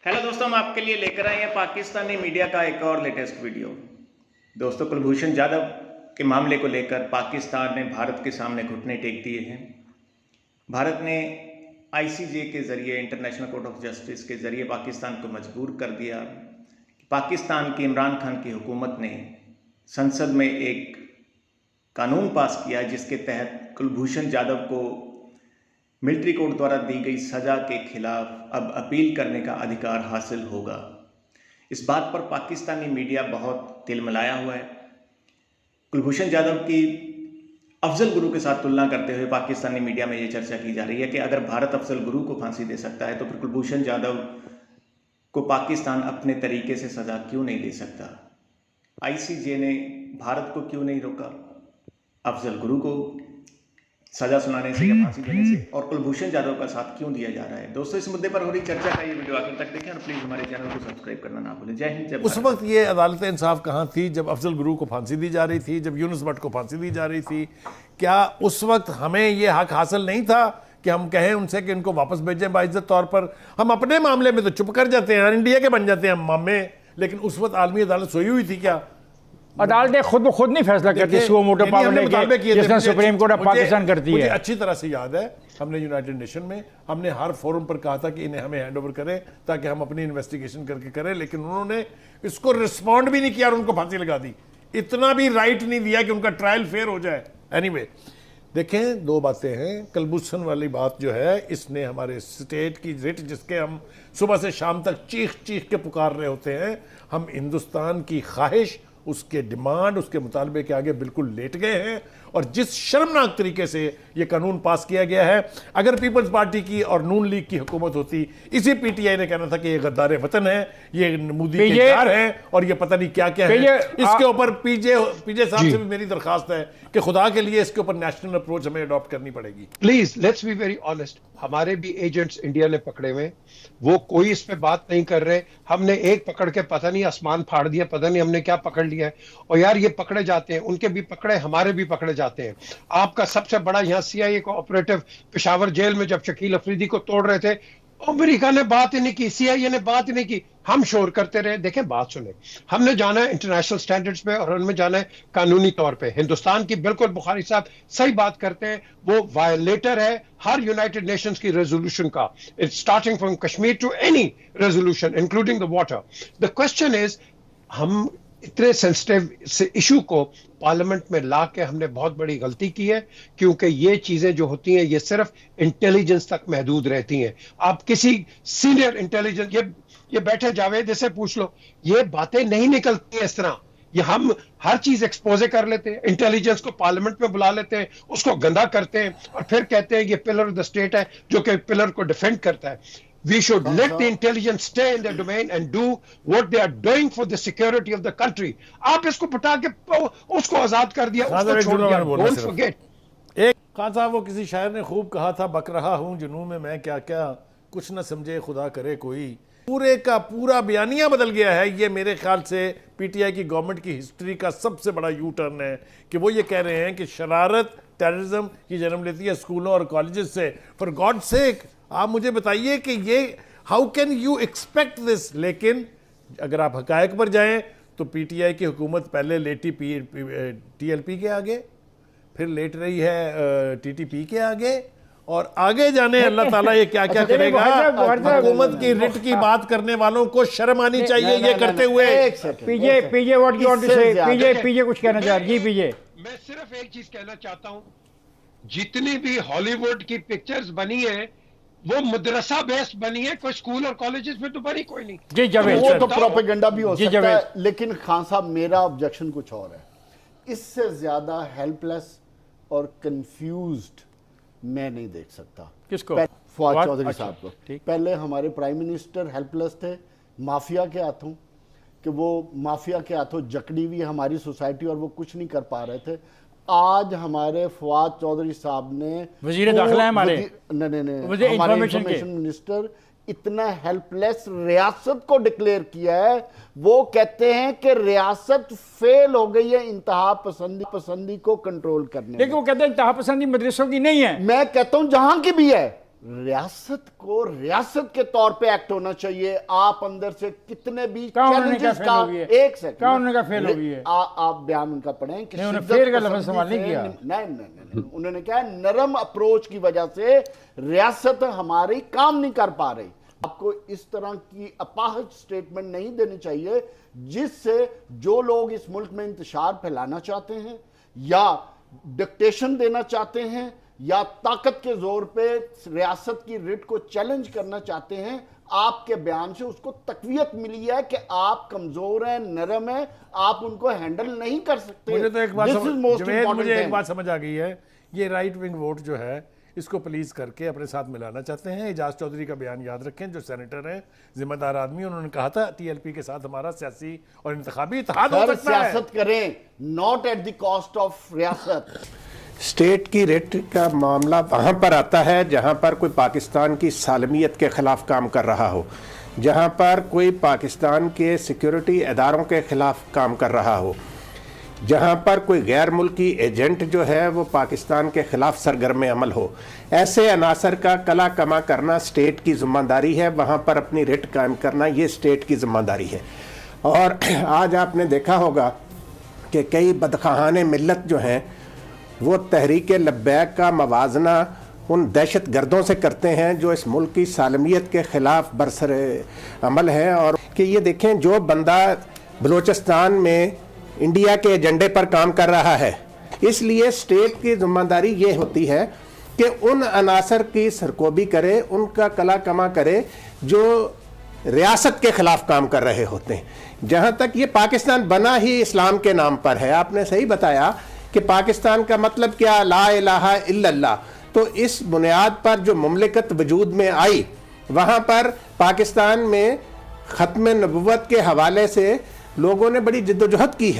Hello दोस्तों, हम आपके लिए लेकर आए हैं पाकिस्तानी मीडिया का एक और लेटेस्ट वीडियो। दोस्तों, कुलभूषण जाधव के मामले को लेकर पाकिस्तान ने भारत के सामने घुटने टेक दिए हैं। भारत ने आईसीजे के ज़रिए, इंटरनेशनल कोर्ट ऑफ जस्टिस के ज़रिए पाकिस्तान को मजबूर कर दिया। पाकिस्तान की इमरान खान की हुकूमत ने संसद में एक कानून पास किया जिसके तहत कुलभूषण जाधव को मिलिट्री कोर्ट द्वारा दी गई सज़ा के खिलाफ अब अपील करने का अधिकार हासिल होगा। इस बात पर पाकिस्तानी मीडिया बहुत तिलमिलाया हुआ है। कुलभूषण जाधव की अफजल गुरु के साथ तुलना करते हुए पाकिस्तानी मीडिया में ये चर्चा की जा रही है कि अगर भारत अफजल गुरु को फांसी दे सकता है तो फिर कुलभूषण जाधव को पाकिस्तान अपने तरीके से सज़ा क्यों नहीं दे सकता। आईसीजे ने भारत को क्यों नहीं रोका अफजल गुरु को सजा सुनाने से या फांसी देने से, और कुलभूषण जाधव का साथ क्यों दिया जा रहा है। दोस्तों, इस मुद्दे पर हो रही चर्चा का ये वीडियो आखिर तक देखें और प्लीज हमारे चैनल को सब्सक्राइब करना ना भूलें। जय हिंद। उस वक्त ये अदालत इंसाफ कहाँ थी जब अफजल गुरु को फांसी दी जा रही थी, जब यूनुस भट्ट को फांसी दी जा रही थी? क्या उस वक्त हमें ये हक हासिल नहीं था कि हम कहें उनसे कि इनको वापस भेजें बाइज्जत तौर पर? हम अपने मामले में तो चुप कर जाते हैं, इंडिया के बन जाते हैं हम मामले, लेकिन उस वक्त आलमी अदालत सोई हुई थी क्या? अदालतें खुद ब खुद नहीं फैसला करती, सुओ मोटो पावर लेके, जिसका सुप्रीम कोर्ट ऑफ पाकिस्तान करती है। मुझे अच्छी तरह से याद है, हमने यूनाइटेड नेशन में हमने हर फोरम पर कहा था कि इन्हें हमें हैंड ओवर करें ताकि हम अपनी इन्वेस्टिगेशन करके करें, लेकिन उन्होंने इसको रिस्पॉन्ड भी नहीं किया और उनको फांसी लगा दी। इतना भी राइट नहीं दिया कि उनका ट्रायल फेयर हो जाए। एनीवे, देखें, दो बातें हैं। कुलभूषण वाली बात जो है, इसने हमारे स्टेट की रिट, जिसके हम सुबह से शाम तक चीख चीख के पुकार रहे होते हैं, हम हिंदुस्तान की ख्वाहिश, उसके डिमांड, उसके मुतालबे के आगे बिल्कुल लेट गए हैं। और जिस शर्मनाक तरीके से ये कानून पास किया गया है, अगर पीपल्स पार्टी की और नून लीग की हुकूमत होती, इसी पीटीआई ने कहना था कि ये गद्दार वतन है, ये मोदी के यार हैं और ये पता नहीं क्या क्या है। इसके ऊपर पीजे साहब से भी मेरी दरखास्त है कि खुदा के लिए इसके ऊपर नेशनल अप्रोच हमें अडॉप्ट करनी पड़ेगी। Please let's be very honest. हमारे भी एजेंट्स इंडिया ने पकड़े हुए, वो कोई इस पे बात नहीं कर रहे। हमने एक पकड़ के पता नहीं आसमान फाड़ दिया, पता नहीं हमने क्या पकड़ लिया है। और यार, ये पकड़े जाते हैं, उनके भी पकड़े, हमारे भी पकड़े जाते हैं। आपका सबसे बड़ा यहाँ सीआईए का ऑपरेटिव पेशावर जेल में जब शकील अफरीदी को तोड़ रहे थे, अमेरिका ने बात ही नहीं की, सीआईए ने बात ही नहीं की, हम शोर करते रहे। देखें, बात सुने, हमने जाना है इंटरनेशनल स्टैंडर्ड्स पे और उनमें जाना है कानूनी तौर पे। हिंदुस्तान की बिल्कुल बुखारी साहब सही बात करते हैं, वो वायलेटर है हर यूनाइटेड नेशंस की रेजोल्यूशन का, it's starting from Kashmir to any resolution including the water. The question is, हम इतने सेंसिटिव से इशू को पार्लियामेंट में ला के हमने बहुत बड़ी गलती की है, क्योंकि ये चीजें जो होती हैं ये सिर्फ इंटेलिजेंस तक महदूद रहती हैं। आप किसी सीनियर इंटेलिजेंस, ये बैठे जावेद से पूछ लो, ये बातें नहीं निकलती इस तरह। ये हम हर चीज एक्सपोजे कर लेते हैं, इंटेलिजेंस को पार्लियामेंट में बुला लेते हैं, उसको गंदा करते हैं और फिर कहते हैं ये पिलर ऑफ द स्टेट है जो कि पिलर को डिफेंड करता है। We should let the intelligence stay in their domain and do what they are doing for the security of the country. आप इसको बता के उसको आजाद कर दिया, उसको छोड़ दिया। Don't forget. एक खान साहब, वो किसी शायर ने खूब कहा था, बक रहा हूं जुनून में मैं क्या क्या, कुछ न समझे खुदा करे कोई। पूरे का पूरा बयानिया बदल गया है। ये मेरे ख्याल से पीटीआई की गवर्नमेंट की हिस्ट्री का सबसे बड़ा यू टर्न है कि वो ये कह रहे हैं कि शरारत, टेररिज्म की जन्म लेती है स्कूलों और कॉलेजेस से। फॉर गॉड सेक, आप मुझे बताइए कि ये how can you expect this? लेकिन अगर आप हकायक पर जाएं तो पीटीआई की हुकूमत पहले लेटी टीएलपी के आगे, फिर लेट रही है टीटीपी के आगे, और आगे जाने अल्लाह ताला ये क्या क्या करेगा। हुकूमत की रिट की बात करने वालों को शर्म आनी चाहिए ये करते हुए। पीजे व्हाट यू वांट टू से? पीजे कुछ कहना चाह रही? पीजे, मैं सिर्फ एक चीज कहना चाहता हूं, जितनी भी हॉलीवुड की पिक्चर्स बनी है वो मदरसा बेस्ड बनी है, कोई स्कूल और कॉलेजेस में तो बनी कोई नहीं। जी जावेद, वो तो प्रोपेगेंडा भी हो सकता है, लेकिन खान साहब, मेरा ऑब्जेक्शन कुछ और है। इससे ज्यादा हेल्पलेस और कंफ्यूज्ड मैं नहीं देख सकता। किसको? फवाद चौधरी साहब को। पहले हमारे प्राइम मिनिस्टर हेल्पलेस थे माफिया के हाथों, कि वो माफिया के हाथों जकड़ी हुई हमारी सोसाइटी और वो कुछ नहीं कर पा रहे थे। आज हमारे फवाद चौधरी साहब ने, वजीर दाखिला है हमारे, नहीं, हमारे इंफॉर्मेशन मिनिस्टर, इतना हेल्पलेस रियासत को डिक्लेयर किया है। वो कहते हैं कि रियासत फेल हो गई है इंतहा पसंदी को कंट्रोल करने। लेकिन वो कहते हैं इंतहा पसंदी मदरसों की नहीं है। मैं कहता हूं जहां की भी है, रियासत को रियासत के तौर पे एक्ट होना चाहिए। आप अंदर से कितने भी चैलेंजेस का एक सेकंड उन्होंने का फेल हो गई है। आप बयान उनका पढ़ें कि उन्होंने फेल का लफ्ज़ इस्तेमाल नहीं किया। नहीं, उन्होंने कहा नरम अप्रोच की वजह से रियासत हमारी काम नहीं कर पा रही। आपको इस तरह की अपाहज स्टेटमेंट नहीं देनी चाहिए जिससे जो लोग इस मुल्क में इंतशार फैलाना चाहते हैं या डिक्टेशन देना चाहते हैं या ताकत के जोर पे रियासत की रिट को चैलेंज करना चाहते हैं, आपके बयान से उसको तकवीयत मिली है कि आप कमजोर हैं, नरम हैं, आप उनको हैंडल नहीं कर सकते। मुझे तो एक बात मुझे एक बात समझ आ गई है, ये राइट विंग वोट जो है इसको प्लीज करके अपने साथ मिलाना चाहते हैं। एजाज चौधरी का बयान याद रखें, जो सेनेटर हैं, जिम्मेदार आदमी, उन्होंने कहा था टीएलपी के साथ हमारा सियासी और इंतखाबी इत्तेहाद हो सकता है। सियासत करें, not at the cost of रियासत। स्टेट की रेट का मामला वहाँ पर आता है जहाँ पर कोई पाकिस्तान की सालमियत के ख़िलाफ़ काम कर रहा हो, जहाँ पर कोई पाकिस्तान के सिक्योरिटी इदारों के ख़िलाफ़ काम कर रहा हो, जहाँ पर कोई गैर मुल्की एजेंट जो है वो पाकिस्तान के ख़िलाफ़ सरगर्म अमल हो। ऐसे अनासर का कला कमा करना स्टेट की ज़िम्मेदारी है, वहाँ पर अपनी रेट कायम करना ये स्टेट की ज़िम्मेदारी है। और आज आपने देखा होगा कि कई बदखाहाने मिल्लत जो हैं वो तहरीक लब्बैक का मवाजना उन दहशत गर्दों से करते हैं जो इस मुल्क की सालमियत के ख़िलाफ़ बरसर अमल हैं। और कि ये देखें, जो बंदा बलूचिस्तान में इंडिया के एजेंडे पर काम कर रहा है, इसलिए स्टेट की जिम्मेदारी ये होती है कि उन अनासर की सरकोबी करे, उनका कला कमा करे जो रियासत के ख़िलाफ़ काम कर रहे होते हैं। जहाँ तक ये पाकिस्तान बना ही इस्लाम के नाम पर है, आपने सही बताया कि पाकिस्तान का मतलब क्या, ला इलाहा इल्लल्लाह। तो इस बुनियाद पर जो मुमलिकत वजूद में आई, वहाँ पर पाकिस्तान में ख़त्म नबुव्वत के हवाले से लोगों ने बड़ी जिद्दोजहद की है।